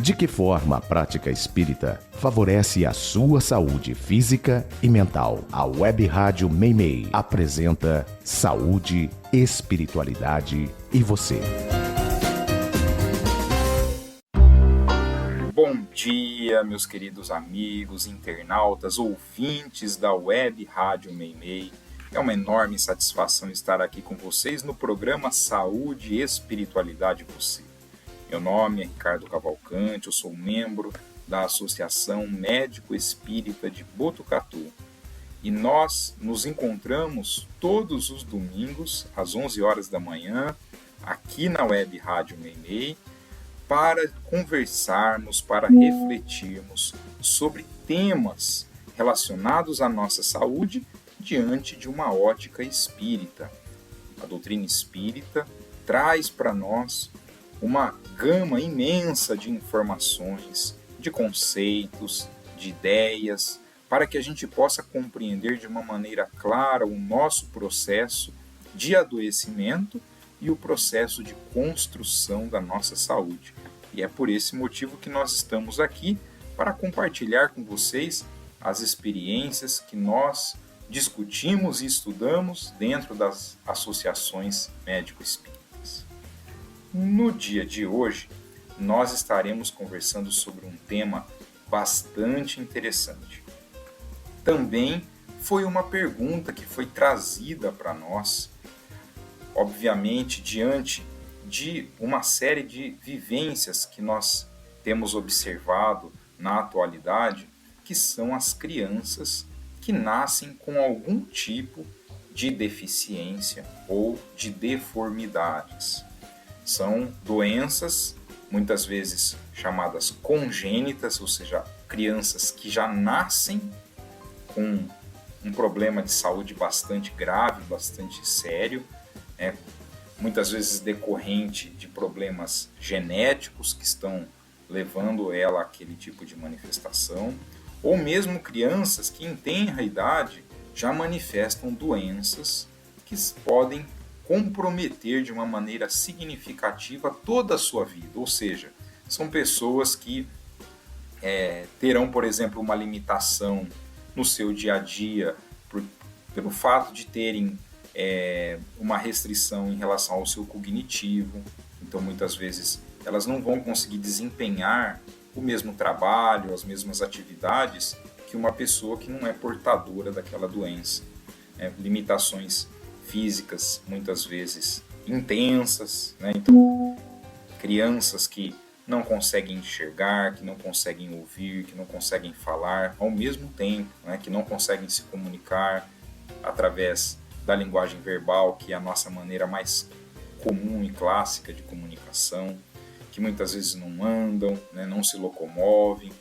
De que forma a prática espírita favorece a sua saúde física e mental? A Web Rádio Meimei apresenta Saúde, Espiritualidade e Você. Bom dia, meus queridos amigos, internautas, ouvintes da Web Rádio Meimei. É uma enorme satisfação estar aqui com vocês no programa Saúde, Espiritualidade e Você. Meu nome é Ricardo Cavalcante, eu sou membro da Associação Médico Espírita de Botucatu. E nós nos encontramos todos os domingos, às 11 horas da manhã, aqui na Web Rádio Meimei, para conversarmos, para refletirmos sobre temas relacionados à nossa saúde diante de uma ótica espírita. A doutrina espírita traz para nós uma gama imensa de informações, de conceitos, de ideias, para que a gente possa compreender de uma maneira clara o nosso processo de adoecimento e o processo de construção da nossa saúde. E é por esse motivo que nós estamos aqui para compartilhar com vocês as experiências que nós discutimos e estudamos dentro das associações médico-espíritas. No dia de hoje, nós estaremos conversando sobre um tema bastante interessante. Também foi uma pergunta que foi trazida para nós, obviamente, diante de uma série de vivências que nós temos observado na atualidade, que são as crianças que nascem com algum tipo de deficiência ou de deformidades. São doenças, muitas vezes chamadas congênitas, ou seja, crianças que já nascem com um problema de saúde bastante grave, bastante sério, muitas vezes decorrente de problemas genéticos que estão levando ela àquele tipo de manifestação, ou mesmo crianças que em tenra idade já manifestam doenças que podem comprometer de uma maneira significativa toda a sua vida, ou seja, são pessoas que terão, por exemplo, uma limitação no seu dia a dia pelo fato de terem uma restrição em relação ao seu cognitivo. Então, muitas vezes, elas não vão conseguir desempenhar o mesmo trabalho, as mesmas atividades que uma pessoa que não é portadora daquela doença. Limitações físicas, muitas vezes, intensas, né? Então, crianças que não conseguem enxergar, que não conseguem ouvir, que não conseguem falar ao mesmo tempo, né? Que não conseguem se comunicar através da linguagem verbal, que é a nossa maneira mais comum e clássica de comunicação, que muitas vezes não andam, né, não se locomovem,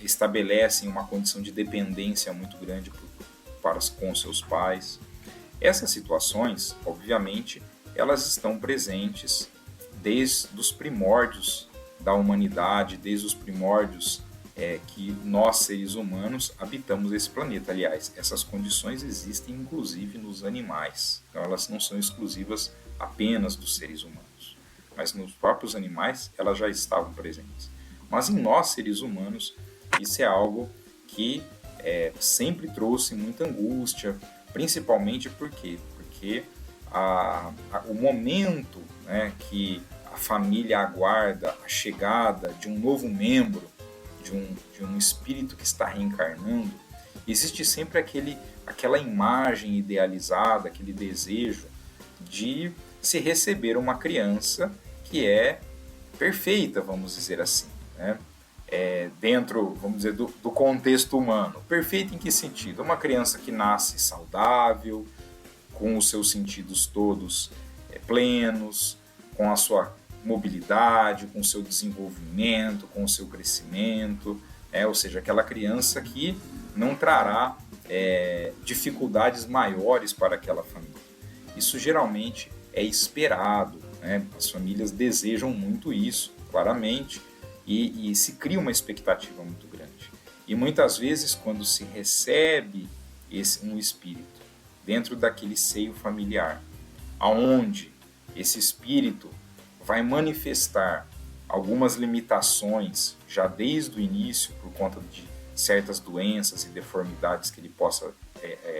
estabelecem uma condição de dependência muito grande com seus pais. Essas situações, obviamente, elas estão presentes desde os primórdios da humanidade, desde os primórdios que nós, seres humanos, habitamos esse planeta. Aliás, essas condições existem inclusive nos animais. Então, elas não são exclusivas apenas dos seres humanos, mas nos próprios animais elas já estavam presentes. Mas em nós, seres humanos, isso é algo que sempre trouxe muita angústia, principalmente porque o momento, né, que a família aguarda a chegada de um novo membro, de um espírito que está reencarnando, existe sempre aquela imagem idealizada, aquele desejo de se receber uma criança que é perfeita, vamos dizer assim, né? Dentro, vamos dizer, do contexto humano. Perfeita em que sentido? Uma criança que nasce saudável, com os seus sentidos todos plenos, com a sua mobilidade, com o seu desenvolvimento, com o seu crescimento, ou seja, aquela criança que não trará dificuldades maiores para aquela família. Isso geralmente é esperado, né? As famílias desejam muito isso, claramente, e se cria uma expectativa muito grande. E muitas vezes, quando se recebe um espírito dentro daquele seio familiar, aonde esse espírito vai manifestar algumas limitações já desde o início por conta de certas doenças e deformidades que ele possa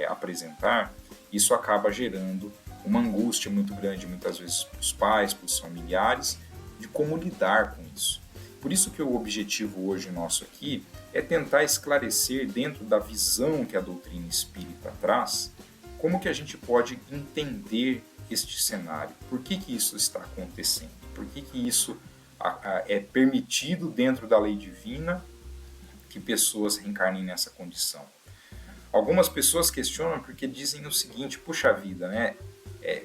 apresentar, isso acaba gerando uma angústia muito grande, muitas vezes para os pais, para os familiares, de como lidar com isso. Por isso que o objetivo hoje nosso aqui é tentar esclarecer, dentro da visão que a doutrina espírita traz, como que a gente pode entender este cenário, por que isso está acontecendo, por que isso é permitido dentro da lei divina que pessoas reencarnem nessa condição. Algumas pessoas questionam porque dizem o seguinte: puxa vida, né?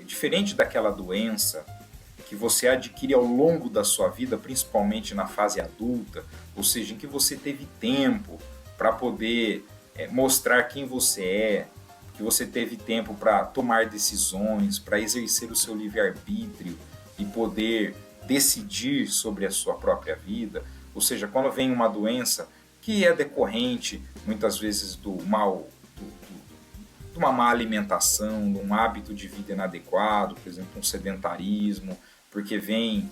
Diferente daquela doença que você adquire ao longo da sua vida, principalmente na fase adulta, ou seja, em que você teve tempo para poder mostrar quem você é, que você teve tempo para tomar decisões, para exercer o seu livre-arbítrio e poder decidir sobre a sua própria vida. Ou seja, quando vem uma doença que é decorrente, muitas vezes, de uma má alimentação, de um hábito de vida inadequado, por exemplo, um sedentarismo, porque vem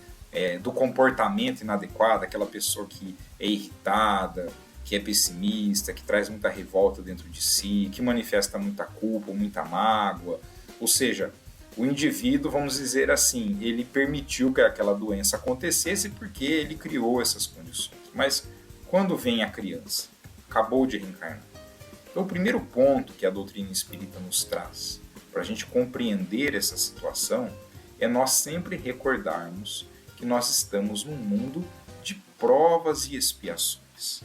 do comportamento inadequado, aquela pessoa que é irritada, que é pessimista, que traz muita revolta dentro de si, que manifesta muita culpa, muita mágoa. Ou seja, o indivíduo, vamos dizer assim, ele permitiu que aquela doença acontecesse porque ele criou essas condições. Mas quando vem a criança, acabou de reencarnar. Então, o primeiro ponto que a doutrina espírita nos traz para a gente compreender essa situação é nós sempre recordarmos que nós estamos num mundo de provas e expiações.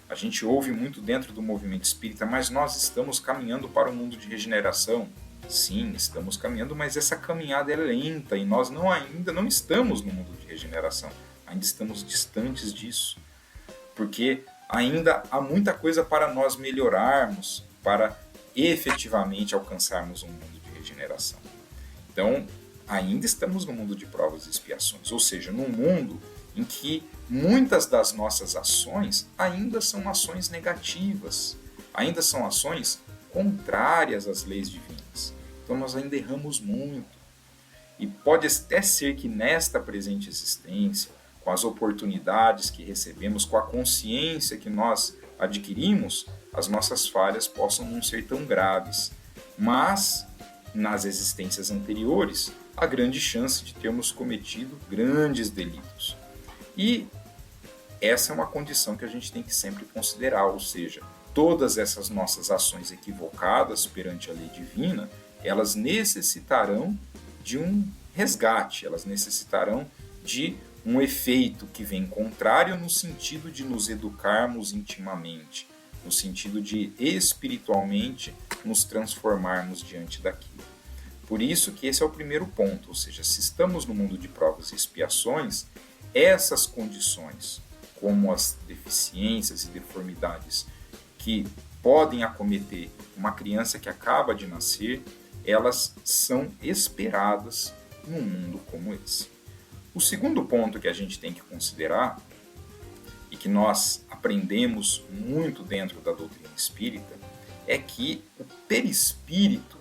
A gente ouve muito dentro do movimento espírita, mas nós estamos caminhando para um mundo de regeneração. Sim, estamos caminhando, mas essa caminhada é lenta e nós ainda não estamos no mundo de regeneração. Ainda estamos distantes disso. Porque ainda há muita coisa para nós melhorarmos, para efetivamente alcançarmos um mundo de regeneração. Então, ainda estamos no mundo de provas e expiações, ou seja, num mundo em que muitas das nossas ações ainda são ações negativas, ainda são ações contrárias às leis divinas. Então nós ainda erramos muito. E pode até ser que nesta presente existência, com as oportunidades que recebemos, com a consciência que nós adquirimos, as nossas falhas possam não ser tão graves. Mas, nas existências anteriores, há grande chance de termos cometido grandes delitos. E essa é uma condição que a gente tem que sempre considerar, ou seja, todas essas nossas ações equivocadas perante a lei divina, elas necessitarão de um resgate, elas necessitarão de um efeito que vem contrário no sentido de nos educarmos intimamente, no sentido de espiritualmente nos transformarmos diante daquilo. Por isso que esse é o primeiro ponto, ou seja, se estamos no mundo de provas e expiações, essas condições, como as deficiências e deformidades que podem acometer uma criança que acaba de nascer, elas são esperadas num mundo como esse. O segundo ponto que a gente tem que considerar, e que nós aprendemos muito dentro da doutrina espírita, é que o perispírito,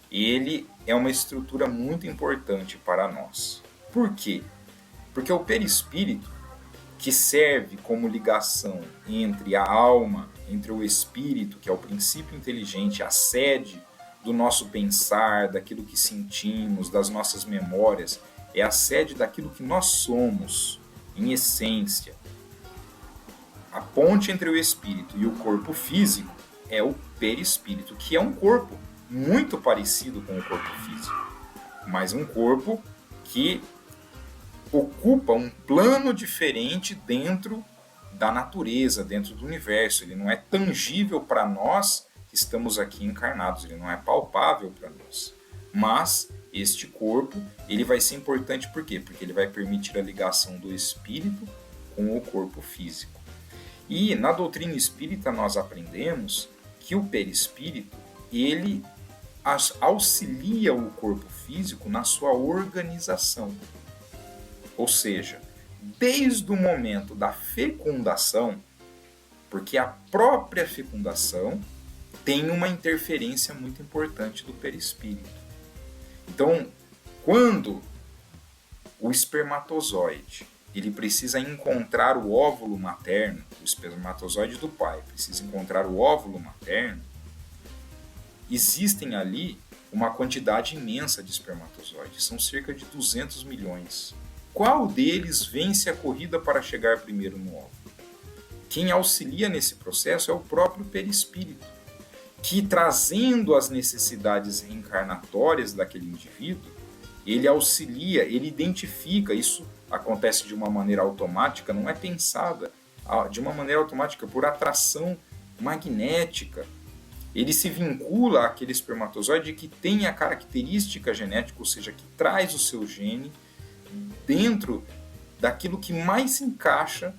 ele é uma estrutura muito importante para nós. Por quê? Porque o perispírito, que serve como ligação entre a alma, entre o espírito, que é o princípio inteligente, a sede do nosso pensar, daquilo que sentimos, das nossas memórias, é a sede daquilo que nós somos, em essência. A ponte entre o espírito e o corpo físico é o perispírito, que é um corpo muito parecido com o corpo físico, mas um corpo que ocupa um plano diferente dentro da natureza, dentro do universo. Ele não é tangível para nós que estamos aqui encarnados, ele não é palpável para nós. Mas este corpo, ele vai ser importante por quê? Porque ele vai permitir a ligação do espírito com o corpo físico. E na doutrina espírita nós aprendemos que o perispírito, ele auxilia o corpo físico na sua organização. Ou seja, desde o momento da fecundação, porque a própria fecundação tem uma interferência muito importante do perispírito. Então, quando o espermatozoide ele precisa encontrar o óvulo materno, o espermatozoide do pai, precisa encontrar o óvulo materno, existem ali uma quantidade imensa de espermatozoides, são cerca de 200 milhões. Qual deles vence a corrida para chegar primeiro no óvulo? Quem auxilia nesse processo é o próprio perispírito, que, trazendo as necessidades reencarnatórias daquele indivíduo, ele auxilia, ele identifica. Isso acontece de uma maneira automática, não é pensada, de uma maneira automática, por atração magnética. Ele se vincula àquele espermatozoide que tem a característica genética, ou seja, que traz o seu gene dentro daquilo que mais se encaixa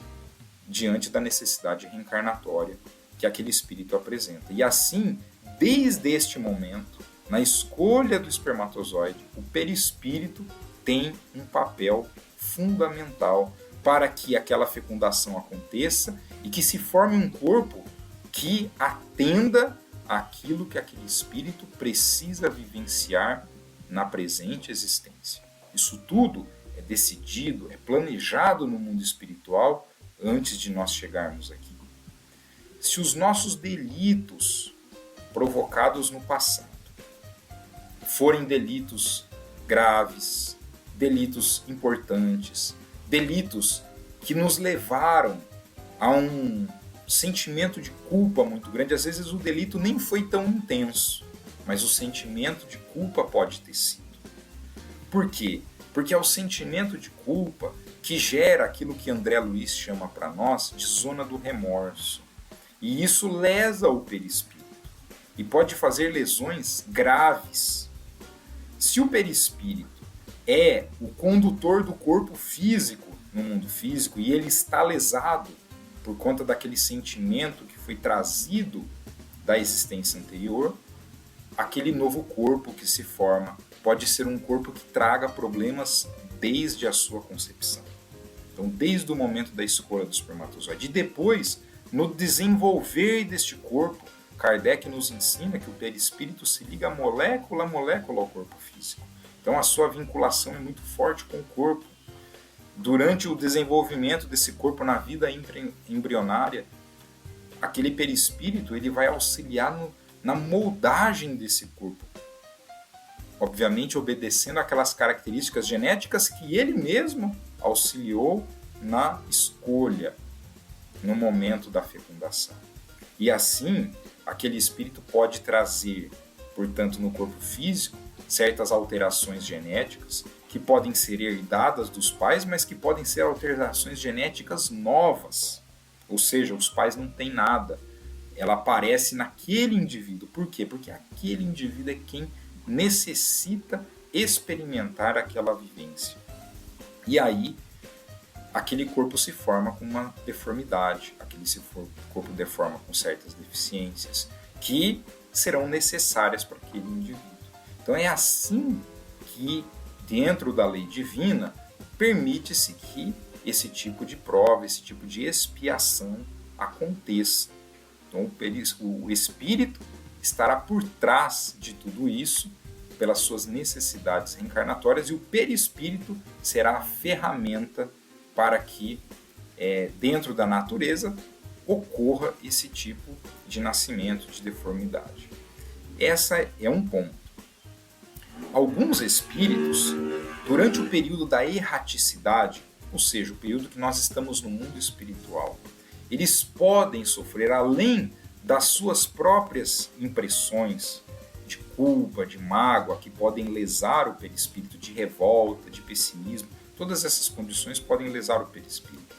diante da necessidade reencarnatória que aquele espírito apresenta. E assim, desde este momento, na escolha do espermatozoide, o perispírito tem um papel fundamental para que aquela fecundação aconteça e que se forme um corpo que atenda àquilo que aquele espírito precisa vivenciar na presente existência. Isso tudo é decidido, é planejado no mundo espiritual antes de nós chegarmos aqui. Se os nossos delitos provocados no passado forem delitos graves, delitos importantes, delitos que nos levaram a um sentimento de culpa muito grande, às vezes o delito nem foi tão intenso, mas o sentimento de culpa pode ter sido. Por quê? Porque é o sentimento de culpa que gera aquilo que André Luiz chama para nós de zona do remorso. E isso lesa o perispírito e pode fazer lesões graves. Se o perispírito é o condutor do corpo físico no mundo físico e ele está lesado por conta daquele sentimento que foi trazido da existência anterior, aquele novo corpo que se forma pode ser um corpo que traga problemas desde a sua concepção. Então, desde o momento da escolha do espermatozoide. E depois, no desenvolver deste corpo, Kardec nos ensina que o perispírito se liga molécula a molécula ao corpo físico. Então, a sua vinculação é muito forte com o corpo. Durante o desenvolvimento desse corpo na vida embrionária, aquele perispírito ele vai auxiliar na moldagem desse corpo. Obviamente, obedecendo aquelas características genéticas que ele mesmo auxiliou na escolha, no momento da fecundação. E assim, aquele espírito pode trazer, portanto, no corpo físico, certas alterações genéticas que podem ser herdadas dos pais, mas que podem ser alterações genéticas novas. Ou seja, os pais não têm nada. Ela aparece naquele indivíduo. Por quê? Porque aquele indivíduo é quem necessita experimentar aquela vivência. E aí, aquele corpo se forma com uma deformidade, aquele corpo deforma com certas deficiências que serão necessárias para aquele indivíduo. Então é assim que, dentro da lei divina, permite-se que esse tipo de prova, esse tipo de expiação aconteça. Então o espírito estará por trás de tudo isso, pelas suas necessidades reencarnatórias, e o perispírito será a ferramenta para que, dentro da natureza, ocorra esse tipo de nascimento, de deformidade. Essa é um ponto. Alguns espíritos, durante o período da erraticidade, ou seja, o período que nós estamos no mundo espiritual, eles podem sofrer, além das suas próprias impressões de culpa, de mágoa, que podem lesar o perispírito, de revolta, de pessimismo. Todas essas condições podem lesar o perispírito.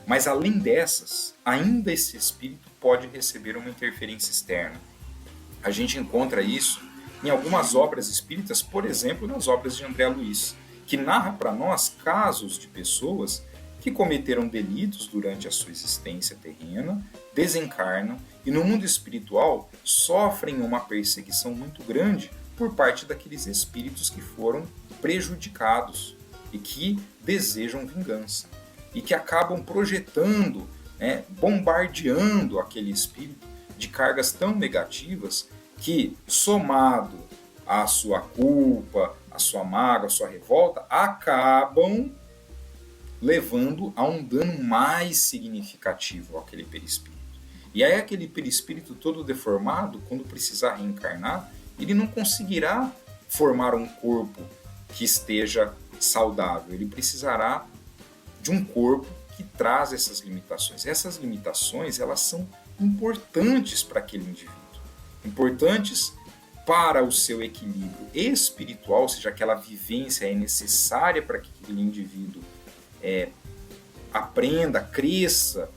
Mas além dessas, ainda esse espírito pode receber uma interferência externa. A gente encontra isso em algumas obras espíritas, por exemplo, nas obras de André Luiz, que narra para nós casos de pessoas que cometeram delitos durante a sua existência terrena, desencarnam e no mundo espiritual sofrem uma perseguição muito grande por parte daqueles espíritos que foram prejudicados e que desejam vingança e que acabam projetando, bombardeando aquele espírito de cargas tão negativas que, somado à sua culpa, à sua mágoa, à sua revolta, acabam levando a um dano mais significativo àquele perispírito. E aí aquele perispírito todo deformado, quando precisar reencarnar, ele não conseguirá formar um corpo que esteja saudável. Ele precisará de um corpo que traz essas limitações. Essas limitações, elas são importantes para aquele indivíduo. Importantes para o seu equilíbrio espiritual, ou seja, aquela vivência é necessária para que aquele indivíduo aprenda, cresça,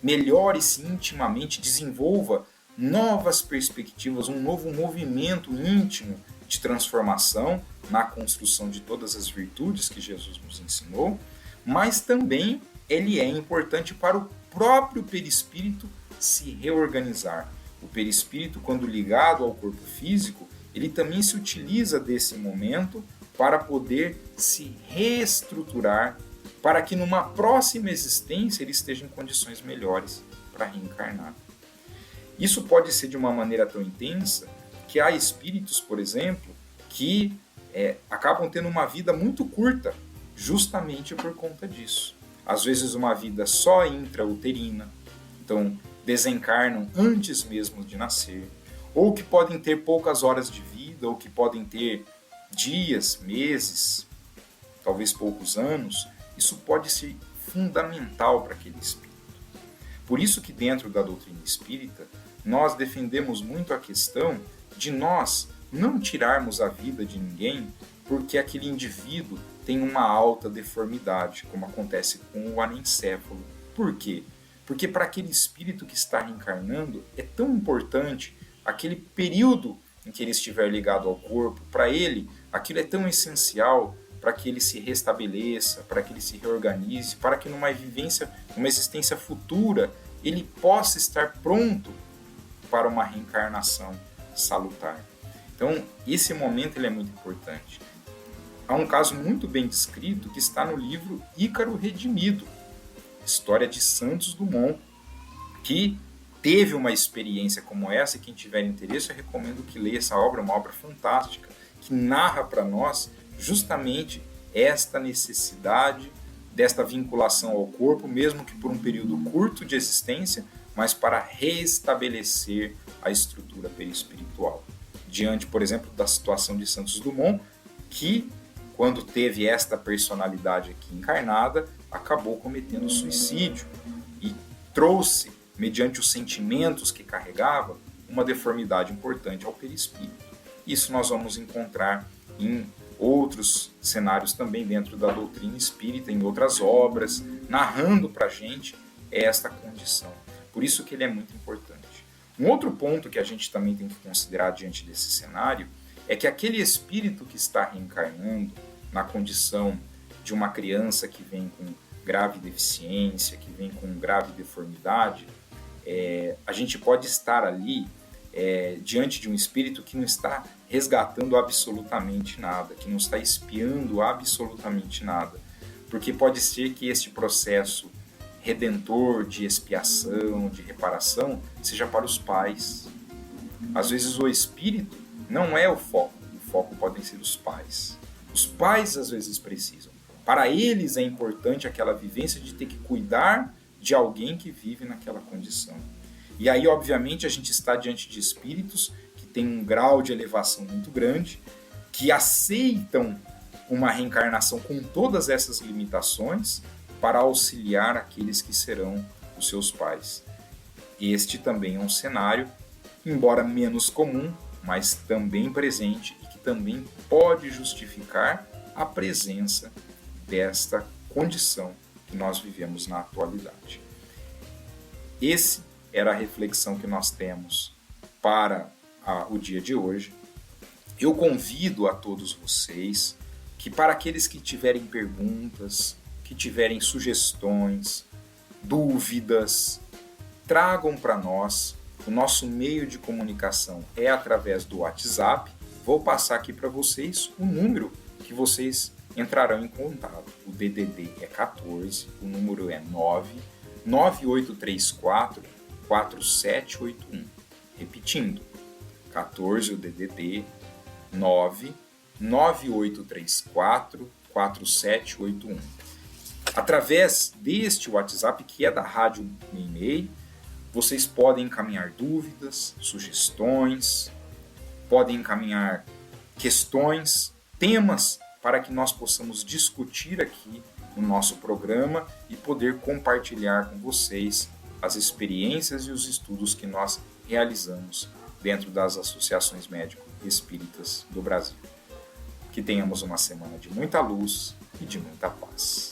melhore-se intimamente, desenvolva novas perspectivas, um novo movimento íntimo de transformação na construção de todas as virtudes que Jesus nos ensinou, mas também ele é importante para o próprio perispírito se reorganizar. O perispírito, quando ligado ao corpo físico, ele também se utiliza desse momento para poder se reestruturar, para que numa próxima existência ele esteja em condições melhores para reencarnar. Isso pode ser de uma maneira tão intensa que há espíritos, por exemplo, que acabam tendo uma vida muito curta, justamente por conta disso. Às vezes uma vida só intrauterina, então desencarnam antes mesmo de nascer, ou que podem ter poucas horas de vida, ou que podem ter dias, meses, talvez poucos anos. Isso pode ser fundamental para aquele espírito. Por isso que dentro da doutrina espírita, nós defendemos muito a questão de nós não tirarmos a vida de ninguém porque aquele indivíduo tem uma alta deformidade, como acontece com o anencéfalo. Por quê? Porque para aquele espírito que está reencarnando, é tão importante aquele período em que ele estiver ligado ao corpo, para ele, aquilo é tão essencial para que ele se restabeleça, para que ele se reorganize, para que numa existência futura, ele possa estar pronto para uma reencarnação salutar. Então, esse momento ele é muito importante. Há um caso muito bem descrito que está no livro Ícaro Redimido, História de Santos Dumont, que teve uma experiência como essa, e quem tiver interesse eu recomendo que leia essa obra, uma obra fantástica, que narra para nós justamente esta necessidade desta vinculação ao corpo, mesmo que por um período curto de existência, mas para restabelecer a estrutura perispiritual. Diante, por exemplo, da situação de Santos Dumont, que, quando teve esta personalidade aqui encarnada, acabou cometendo suicídio e trouxe, mediante os sentimentos que carregava, uma deformidade importante ao perispírito. Isso nós vamos encontrar em outros cenários também dentro da doutrina espírita, em outras obras, narrando para a gente esta condição. Por isso que ele é muito importante. Um outro ponto que a gente também tem que considerar diante desse cenário é que aquele espírito que está reencarnando na condição de uma criança que vem com grave deficiência, que vem com grave deformidade, a gente pode estar ali diante de um espírito que não está resgatando absolutamente nada, que não está expiando absolutamente nada, porque pode ser que este processo redentor de expiação, de reparação, seja para os pais. Às vezes o espírito não é o foco podem ser os pais. Os pais às vezes precisam. Para eles é importante aquela vivência de ter que cuidar de alguém que vive naquela condição. E aí, obviamente, a gente está diante de espíritos que têm um grau de elevação muito grande, que aceitam uma reencarnação com todas essas limitações para auxiliar aqueles que serão os seus pais. Este também é um cenário, embora menos comum, mas também presente e que também pode justificar a presença desta condição que nós vivemos na atualidade. Esse era a reflexão que nós temos para o dia de hoje. Eu convido a todos vocês que, para aqueles que tiverem perguntas, que tiverem sugestões, dúvidas, tragam para nós. O nosso meio de comunicação é através do WhatsApp. Vou passar aqui para vocês o número que vocês entrarão em contato. O DDD é 14, o número é 99834 4781. Repetindo, 14 o DDD, 99834 4781. Através deste WhatsApp, que é da Rádio Meimei, vocês podem encaminhar dúvidas, sugestões, podem encaminhar questões, temas para que nós possamos discutir aqui no nosso programa e poder compartilhar com vocês as experiências e os estudos que nós realizamos dentro das associações médico-espíritas do Brasil. Que tenhamos uma semana de muita luz e de muita paz.